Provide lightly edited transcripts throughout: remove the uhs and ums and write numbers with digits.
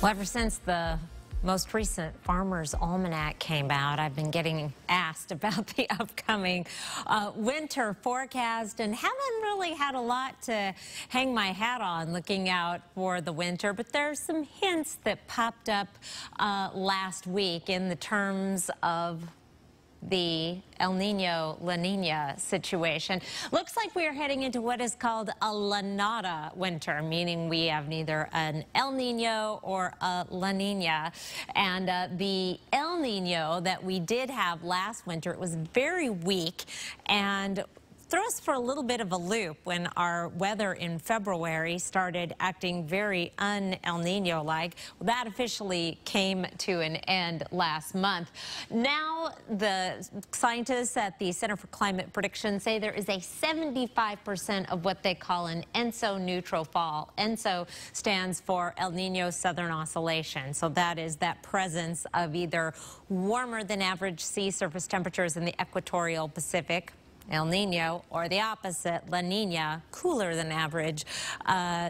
Well, ever since the most recent Farmer's Almanac came out, I've been getting asked about the upcoming winter forecast and haven't really had a lot to hang my hat on looking out for the winter. But there's some hints that popped up last week in the terms of the El Nino-La Nina situation. Looks like we are heading into what is called a La Nada winter, meaning we have neither an El Nino or a La Nina. And the El Nino that we did have last winter, it was very weak and threw us for a little bit of a loop when our weather in February started acting very un-El Nino-like. Well, that officially came to an end last month. Now the scientists at the Center for Climate Prediction say there is a 75% of what they call an ENSO-neutral fall. ENSO stands for El Nino Southern Oscillation. So that is that presence of either warmer than average sea surface temperatures in the equatorial Pacific, El Nino, or the opposite, La Nina, cooler than average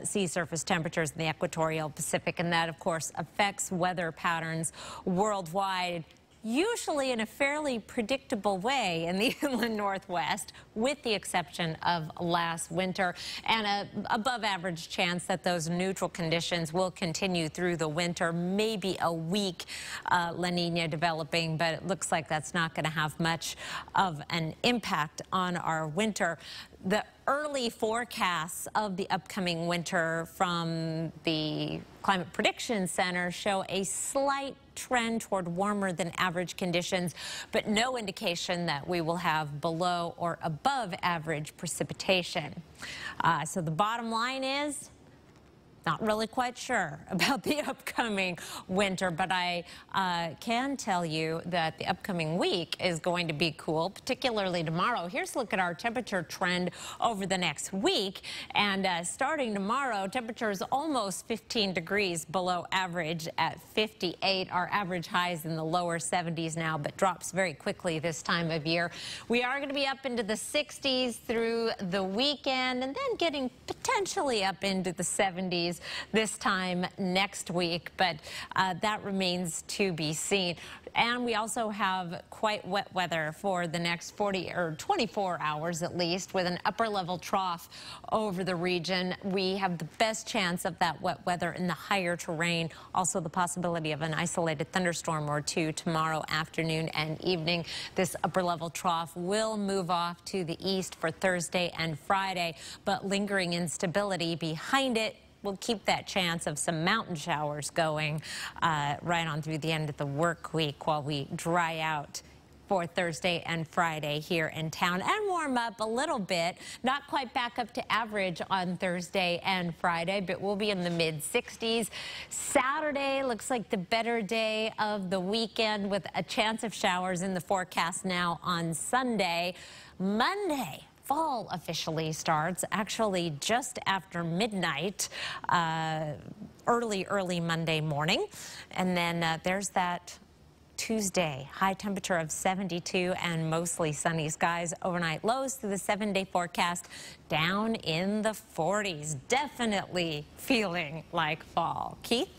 sea surface temperatures in the equatorial Pacific. And that, of course, affects weather patterns worldwide, usually in a fairly predictable way in the inland Northwest, with the exception of last winter, and an above average chance that those neutral conditions will continue through the winter. Maybe a weak La Nina developing, but it looks like that's not going to have much of an impact on our winter. The early forecasts of the upcoming winter from the Climate Prediction Center show a slight trend toward warmer than average conditions, but no indication that we will have below or above average precipitation. So the bottom line is, not really quite sure about the upcoming winter, but I can tell you that the upcoming week is going to be cool, particularly tomorrow. Here's a look at our temperature trend over the next week. And starting tomorrow, temperatures almost 15 degrees below average at 58. Our average high is in the lower 70s now, but drops very quickly this time of year. We are going to be up into the 60s through the weekend, and then getting potentially up into the 70s this time next week, but that remains to be seen. And we also have quite wet weather for the next 40 or 24 hours at least, with an upper level trough over the region. We have the best chance of that wet weather in the higher terrain. Also the possibility of an isolated thunderstorm or two tomorrow afternoon and evening. This upper level trough will move off to the east for Thursday and Friday, but lingering instability behind it will keep that chance of some mountain showers going right on through the end of the work week while we dry out for Thursday and Friday here in town and warm up a little bit. Not quite back up to average on Thursday and Friday, but we'll be in the mid-60s. Saturday looks like the better day of the weekend with a chance of showers in the forecast now on Sunday. Monday, fall officially starts actually just after midnight, early Monday morning. And then there's that Tuesday, high temperature of 72 and mostly sunny skies. Overnight lows through the 7-day forecast down in the 40s. Definitely feeling like fall. Keith?